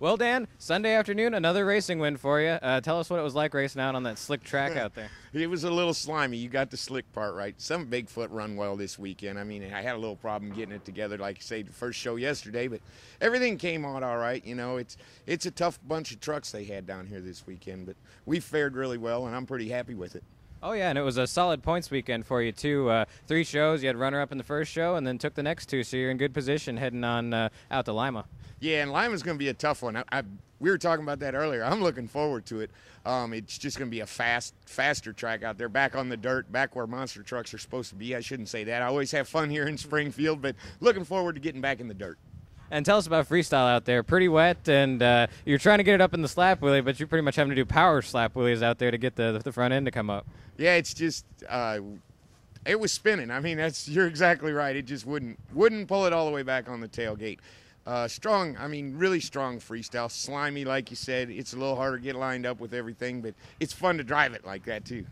Well, Dan, Sunday afternoon, another racing win for you. Tell us what it was like racing out on that slick track out there. It was a little slimy. You got the slick part right. Some Bigfoot run well this weekend. I mean, I had a little problem getting it together, like I say, the first show yesterday, but everything came out all right. You know, it's a tough bunch of trucks they had down here this weekend, but we fared really well, and I'm pretty happy with it. Oh, yeah, and it was a solid points weekend for you, too. 3 shows. You had runner-up in the first show and then took the next 2, so you're in good position heading on out to Lima. Yeah, and Lima's going to be a tough one. We were talking about that earlier. I'm looking forward to it. It's just going to be a faster track out there, back on the dirt, back where monster trucks are supposed to be. I shouldn't say that. I always have fun here in Springfield, but looking forward to getting back in the dirt. And tell us about freestyle out there. Pretty wet, and you're trying to get it up in the slap wheelie, but you're pretty much having to do power slap wheelies out there to get the front end to come up. Yeah, it's just it was spinning. I mean, you're exactly right. It just wouldn't pull it all the way back on the tailgate. Strong, I mean, really strong freestyle. Slimy, like you said. It's a little harder to get lined up with everything, but it's fun to drive it like that, too.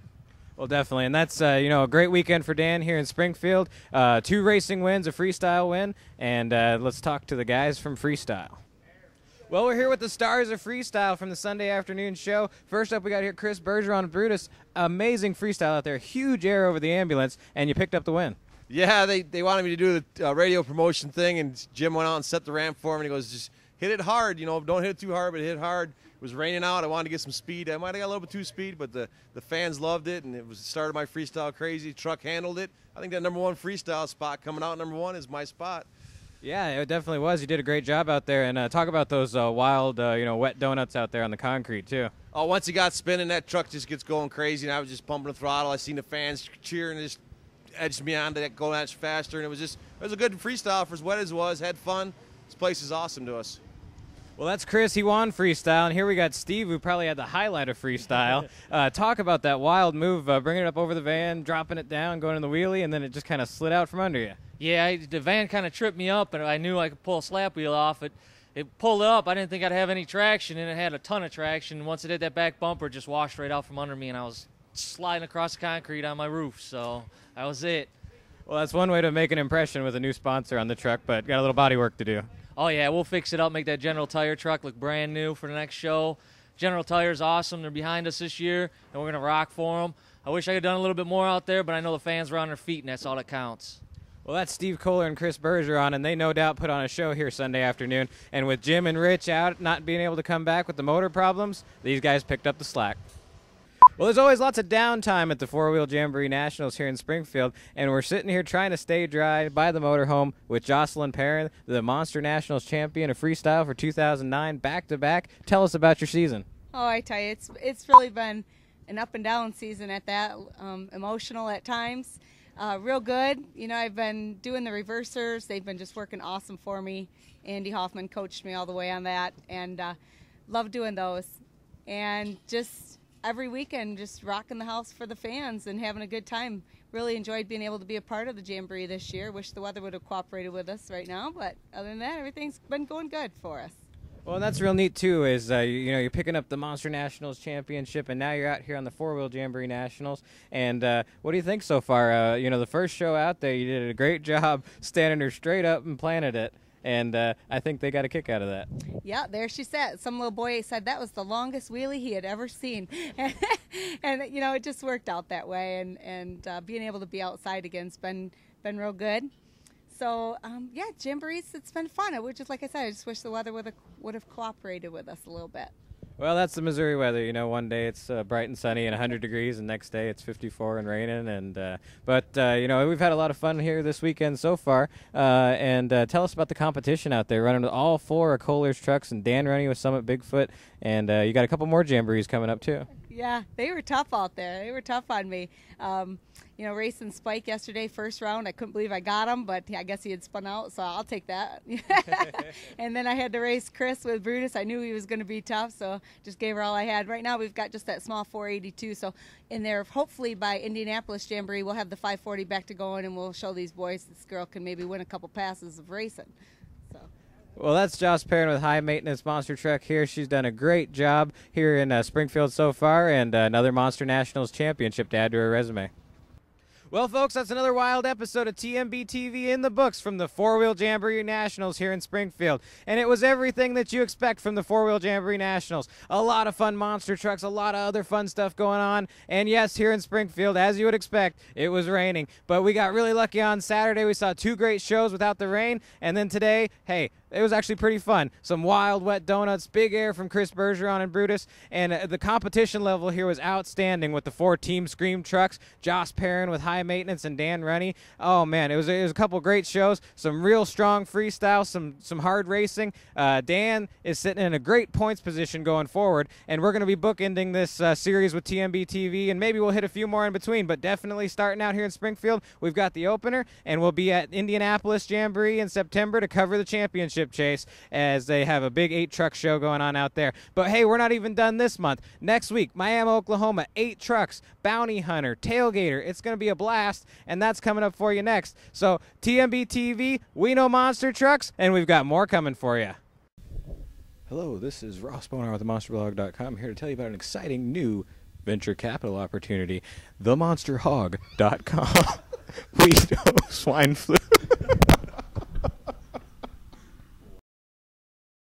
Well, definitely, and that's a great weekend for Dan here in Springfield. 2 racing wins, a freestyle win, and let's talk to the guys from freestyle. Well, we're here with the stars of freestyle from the Sunday afternoon show. First up, we got here Chris Bergeron of Brutus. Amazing freestyle out there, huge air over the ambulance, and you picked up the win. Yeah, they wanted me to do the radio promotion thing, and Jim went out and set the ramp for him, and he goes, just hit it hard, don't hit it too hard, but hit hard. It was raining out. I wanted to get some speed. I might have got a little bit too speed, but the fans loved it, and it started my freestyle crazy. Truck handled it. I think that #1 freestyle spot coming out #1 is my spot. Yeah, it definitely was. You did a great job out there, and talk about those wild, wet donuts out there on the concrete too. Oh, once he got spinning, that truck just gets going crazy, and I was just pumping the throttle. I seen the fans cheering, and just edged me on to that, go that faster, and it was a good freestyle for as wet as it was. Had fun. This place is awesome to us. Well, that's Chris. He won freestyle, and here we got Steve, who probably had the highlight of freestyle. Talk about that wild move, bringing it up over the van, dropping it down, going in the wheelie, and then it just kind of slid out from under you. Yeah, the van kind of tripped me up, and I knew I could pull a slap wheel off. It pulled it up. I didn't think I'd have any traction, and it had a ton of traction. Once it hit that back bumper, it just washed right out from under me, and I was sliding across the concrete on my roof. So that was it. Well, that's one way to make an impression with a new sponsor on the truck, but got a little body work to do. Oh, yeah, we'll fix it up, make that General Tire truck look brand new for the next show. General Tire's awesome. They're behind us this year, and we're going to rock for them. I wish I could have done a little bit more out there, but I know the fans were on their feet, and that's all that counts. Well, that's Steve Koehler and Chris Bergeron, and they no doubt put on a show here Sunday afternoon. And with Jim and Rich out not being able to come back with the motor problems, these guys picked up the slack. Well, there's always lots of downtime at the 4-Wheel Jamboree Nationals here in Springfield, and we're sitting here trying to stay dry by the motorhome with Jocelyn Perrin, the Monster Nationals champion of freestyle for 2009, back-to-back. Tell us about your season. Oh, I tell you, it's really been an up-and-down season at that, emotional at times. Real good. I've been doing the reversers. They've been just working awesome for me. Andy Hoffman coached me all the way on that, and love doing those. And just every weekend, just rocking the house for the fans and having a good time. Really enjoyed being able to be a part of the Jamboree this year. Wish the weather would have cooperated with us right now, but other than that, everything's been going good for us. Well, that's real neat, too, is, you're picking up the Monster Nationals Championship, and now you're out here on the 4-Wheel Jamboree Nationals. And what do you think so far? The first show out there, you did a great job standing her straight up and planted it. And I think they got a kick out of that. Yeah, there she sat. Some little boy said that was the longest wheelie he had ever seen. And it just worked out that way. And being able to be outside again's been real good. So, Jamborees, it's been fun. Like I said, I just wish the weather would have cooperated with us a little bit. Well, that's the Missouri weather. One day it's bright and sunny and 100 degrees, and next day it's 54 and raining. And but we've had a lot of fun here this weekend so far. And tell us about the competition out there, running with all 4 of Koehler's trucks, and Dan running with Summit Bigfoot. And you got a couple more Jamborees coming up too. Yeah, they were tough out there. They were tough on me. Racing Spike yesterday, first round, I couldn't believe I got him, but I guess he had spun out, so I'll take that. And then I had to race Chris with Brutus. I knew he was going to be tough, so just gave her all I had. Right now we've got just that small 482, so in there, hopefully by Indianapolis Jamboree, we'll have the 540 back to going, and we'll show these boys this girl can maybe win a couple passes of racing. So. Well, that's Jocelyn Perrin with High Maintenance Monster Truck here. She's done a great job here in Springfield so far, and another Monster Nationals championship to add to her resume. Well, folks, that's another wild episode of TMB TV in the books from the Four-Wheel Jamboree Nationals here in Springfield. And it was everything that you expect from the Four-Wheel Jamboree Nationals. A lot of fun monster trucks, a lot of other fun stuff going on. And yes, here in Springfield, as you would expect, it was raining. But we got really lucky on Saturday. We saw 2 great shows without the rain. And then today, hey, it was actually pretty fun. Some wild wet donuts, big air from Chris Bergeron and Brutus, and the competition level here was outstanding with the 4 Team Scream trucks, Jocelyn Perrin with high maintenance and Dan Runte. Oh man, it was a couple great shows, some real strong freestyle, some hard racing. Dan is sitting in a great points position going forward, and we're going to be bookending this series with TMB TV, and maybe we'll hit a few more in between, but definitely starting out here in Springfield, we've got the opener, and we'll be at Indianapolis Jamboree in September to cover the championship chase as they have a big 8-truck show going on out there. But hey, we're not even done this month. Next week, Miami, Oklahoma, 8 trucks, Bounty Hunter, Tailgater. It's going to be a blast, and that's coming up for you next. So TMB TV, we know monster trucks, and we've got more coming for you. Hello, this is Ross Bonar with themonsterblog.com, here to tell you about an exciting new venture capital opportunity, themonsterhog.com. We know swine flu.